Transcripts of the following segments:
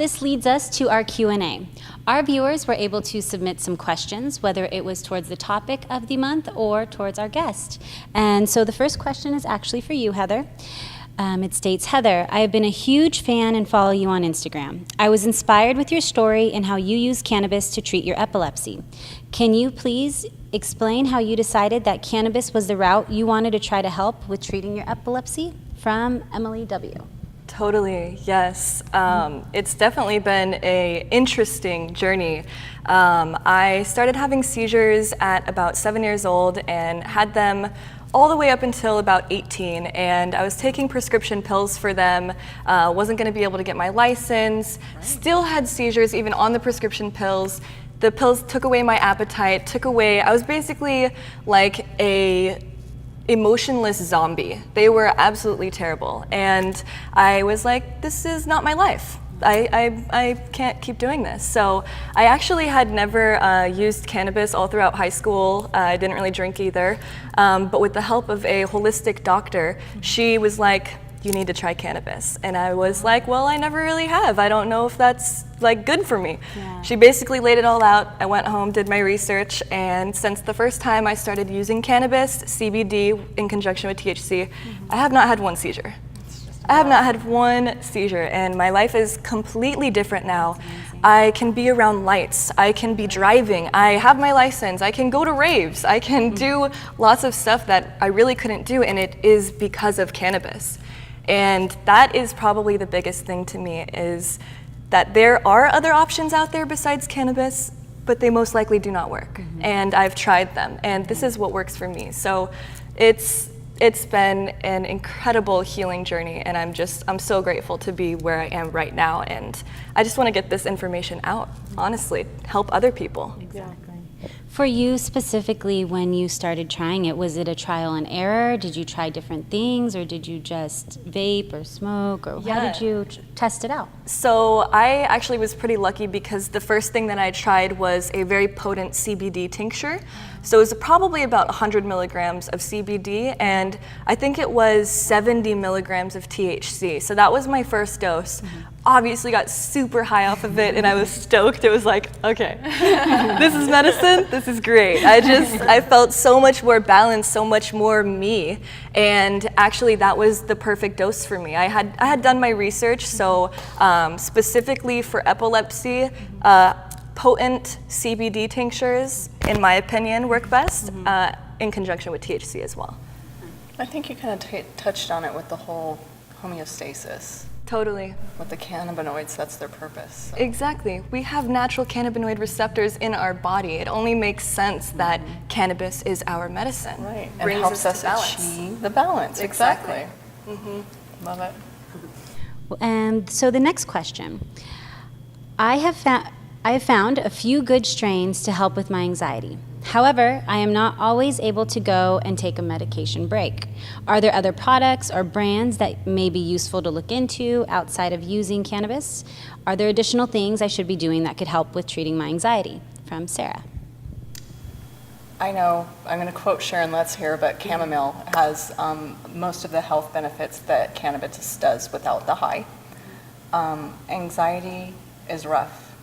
this leads us to our Q&A. Our viewers were able to submit some questions, whether it was towards the topic of the month or towards our guest. And so the first question is actually for you, Heather. It states, Heather, I have been a huge fan and follow you on Instagram. I was inspired with your story and how you use cannabis to treat your epilepsy. Can you please explain how you decided that cannabis was the route you wanted to try to help with treating your epilepsy? From Emily W. Totally, yes. It's definitely been an interesting journey. I started having seizures at about 7 years old and had them all the way up until about 18, and I was taking prescription pills for them, wasn't going to be able to get my license, still had seizures even on the prescription pills. The pills took away my appetite, I was basically like a emotionless zombie. They were absolutely terrible, and I was like, this is not my life. I can't keep doing this. So I actually had never used cannabis all throughout high school. I didn't really drink either. But with the help of a holistic doctor, she was like, you need to try cannabis. And I was like, well, I never really have. I don't know if that's like good for me. Yeah. She basically laid it all out. I went home, did my research, and since the first time I started using cannabis, CBD in conjunction with THC, I have not had one seizure. I have not had one seizure, and my life is completely different now. I can be around lights, I can be driving, I have my license, I can go to raves, I can do lots of stuff that I really couldn't do, and it is because of cannabis. And that is probably the biggest thing to me, is that there are other options out there besides cannabis, but they most likely do not work. And I've tried them, and this is what works for me. So it's been an incredible healing journey, and I'm so grateful to be where I am right now, and I just want to get this information out, honestly, help other people. Exactly. For you specifically, when you started trying it, was it a trial and error? Did you try different things, or did you just vape or smoke, or how did you test it out? So I actually was pretty lucky, because the first thing that I tried was a very potent CBD tincture. So it was probably about 100 milligrams of CBD, and I think it was 70 milligrams of THC. So that was my first dose. Obviously got super high off of it, and I was stoked. It was like, okay, this is medicine, this is great. I felt so much more balanced, so much more me, and actually that was the perfect dose for me. I had done my research, so specifically for epilepsy, potent CBD tinctures, in my opinion, work best in conjunction with THC as well. I think you kind of touched on it with the whole homeostasis. Totally. With the cannabinoids, that's their purpose. So. Exactly. We have natural cannabinoid receptors in our body. It only makes sense that cannabis is our medicine. Right, and helps us achieve the balance. Exactly. Love it. And so the next question. I have found a few good strains to help with my anxiety. However, I am not always able to go and take a medication break. Are there other products or brands that may be useful to look into outside of using cannabis? Are there additional things I should be doing that could help with treating my anxiety? From Sarah. I know, I'm going to quote Sharon Letts here, but chamomile has most of the health benefits that cannabis does without the high. Anxiety is rough,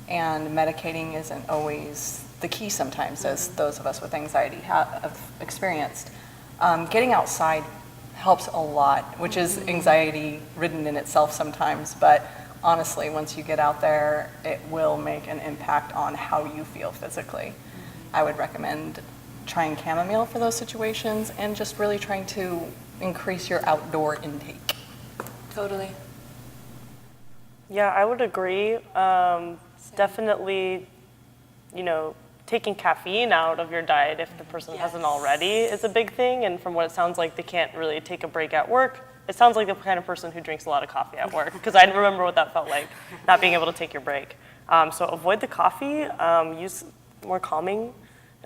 and medicating isn't always the key sometimes, as those of us with anxiety have experienced. Getting outside helps a lot, which is anxiety ridden in itself sometimes, but honestly, once you get out there, it will make an impact on how you feel physically. I would recommend trying chamomile for those situations, and just really trying to increase your outdoor intake. Totally. Yeah, I would agree. Definitely, taking caffeine out of your diet if the person hasn't already is a big thing. And from what it sounds like, they can't really take a break at work. It sounds like the kind of person who drinks a lot of coffee at work, because I remember what that felt like, not being able to take your break. So avoid the coffee, use more calming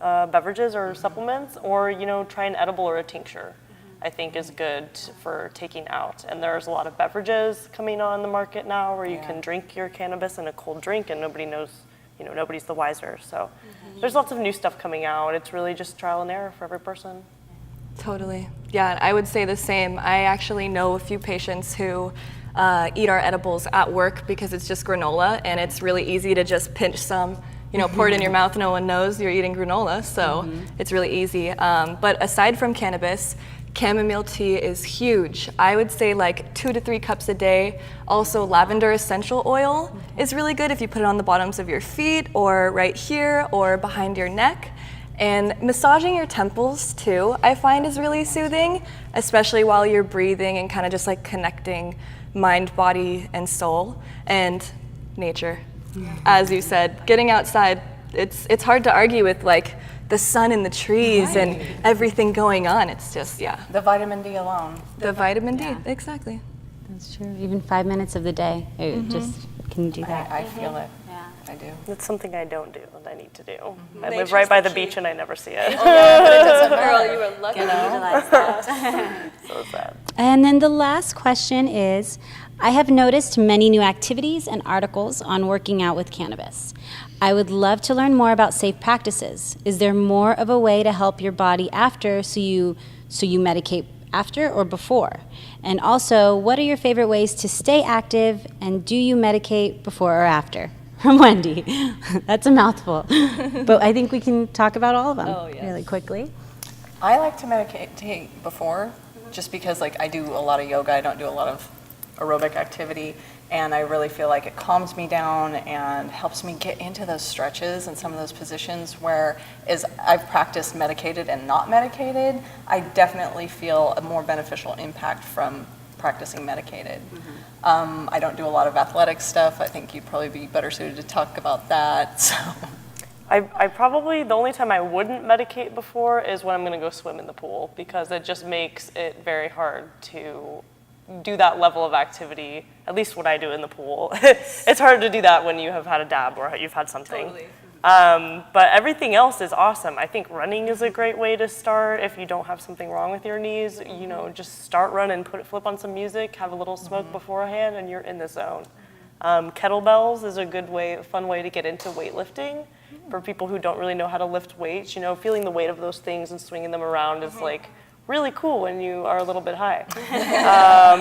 beverages or supplements, or try an edible or a tincture. I think is good for taking out. And there's a lot of beverages coming on the market now where you can drink your cannabis in a cold drink, and nobody knows, nobody's the wiser. So there's lots of new stuff coming out. It's really just trial and error for every person. Totally. Yeah, I would say the same. I actually know a few patients who eat our edibles at work because it's just granola, and it's really easy to just pinch some, pour it in your mouth, no one knows you're eating granola, so it's really easy. But aside from cannabis, chamomile tea is huge. I would say like 2 to 3 cups a day. Also, lavender essential oil is really good if you put it on the bottoms of your feet or right here or behind your neck. And massaging your temples too, I find is really soothing, especially while you're breathing and kind of just like connecting mind, body, and soul, and nature. As you said, getting outside, it's hard to argue with like the sun and the trees and everything going on. It's just, The vitamin D alone. The vitamin D, exactly. That's true. Even 5 minutes of the day, it just can do that. I feel it. Yeah. I do. That's something I don't do and I need to do. I live right by the beach and I never see it. Girl, you were lucky. Utilize that. So sad. And then the last question is, I have noticed many new activities and articles on working out with cannabis. I would love to learn more about safe practices. Is there more of a way to help your body after, so you medicate after or before? And also, what are your favorite ways to stay active, and do you medicate before or after? From Wendy. That's a mouthful. But I think we can talk about all of them really quickly. I like to meditate before, just because like I do a lot of yoga. I don't do a lot of aerobic activity, and I really feel like it calms me down and helps me get into those stretches and some of those positions where as I've practiced medicated and not medicated, I definitely feel a more beneficial impact from practicing medicated. I don't do a lot of athletic stuff. I think you'd probably be better suited to talk about that. So. I probably, the only time I wouldn't medicate before is when I'm gonna go swim in the pool, because it just makes it very hard to do that level of activity, at least what I do in the pool. It's hard to do that when you have had a dab or you've had something. Totally. But everything else is awesome. I think running is a great way to start if you don't have something wrong with your knees. Just start running, flip on some music, have a little smoke beforehand, and you're in the zone. Kettlebells is a good way, fun way to get into weightlifting for people who don't really know how to lift weights. Feeling the weight of those things and swinging them around is like really cool when you are a little bit high.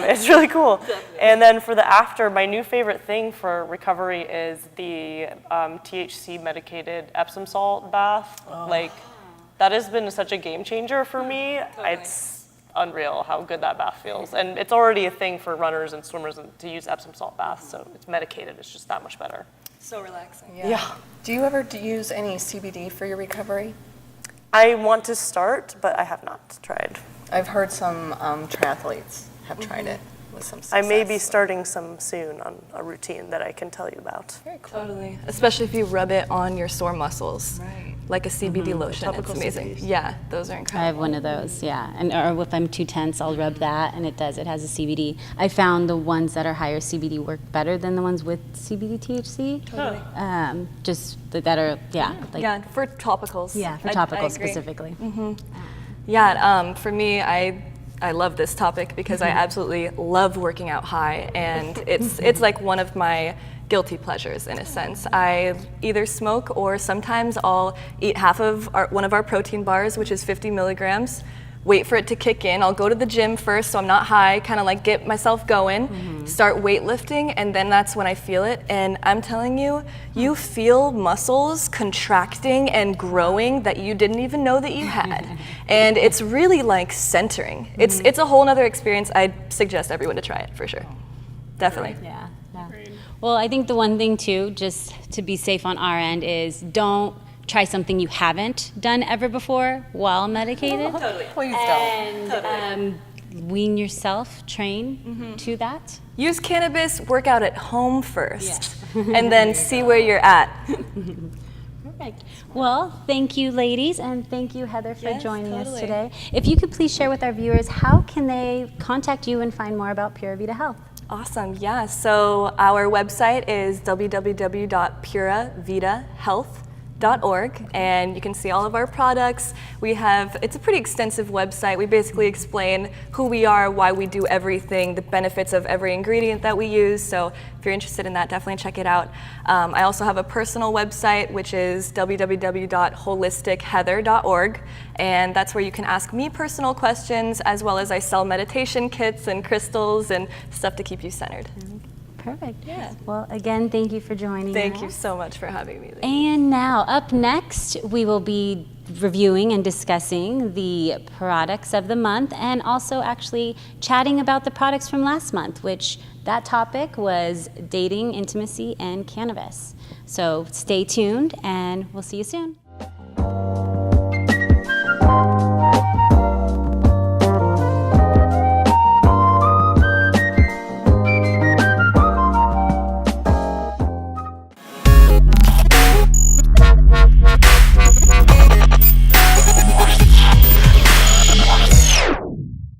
It's really cool. And then for the after, my new favorite thing for recovery is the THC medicated Epsom salt bath. Like, that has been such a game changer for me. It's unreal how good that bath feels. And it's already a thing for runners and swimmers to use Epsom salt baths, so it's medicated. It's just that much better. So relaxing. Yeah. Do you ever use any CBD for your recovery? I want to start, but I have not tried. I've heard some triathletes have tried it with some success. I may be starting some soon on a routine that I can tell you about. Very cool. Totally. Especially if you rub it on your sore muscles. Right. Like a CBD lotion. It's Topical amazing. CBDs. Yeah, those are I incredible. have one of those, yeah. Or if I'm too tense, I'll rub that, and it has a CBD. I found the ones that are higher CBD work better than the ones with CBD THC. Totally. Just that are, Yeah, for topicals. for I topicals agree. specifically. Yeah, for me, I love this topic because I absolutely love working out high, and it's like one of my guilty pleasures in a sense. I either smoke or sometimes I'll eat half of one of our protein bars, which is 50 milligrams, wait for it to kick in. I'll go to the gym first so I'm not high, kind of like get myself going, start weightlifting, and then that's when I feel it. And I'm telling you, you feel muscles contracting and growing that you didn't even know that you had. And it's really like centering. It's a whole nother experience. I'd suggest everyone to try it for sure. Definitely. Yeah. Well, I think the one thing too, just to be safe on our end, is don't try something you haven't done ever before while medicated. Please don't. And wean yourself, train to that. Use cannabis, work out at home first, and then see where you're at. Perfect. Well, thank you, ladies, and thank you, Heather, for Yes, joining us totally. today. If you could please share with our viewers, how can they contact you and find more about Pura Vida Health? Awesome, yeah. So our website is www.puravidahealth.com. and you can see all of our products. It's a pretty extensive website. We basically explain who we are, why we do everything, the benefits of every ingredient that we use. So if you're interested in that, definitely check it out. I also have a personal website, which is www.holisticheather.org, and that's where you can ask me personal questions, as well as I sell meditation kits and crystals and stuff to keep you centered. Perfect. Yeah. Well, again, thank you for joining us. Thank you so much for having me. And now, up next, we will be reviewing and discussing the products of the month, and also actually chatting about the products from last month, which that topic was dating, intimacy, and cannabis. So stay tuned, and we'll see you soon.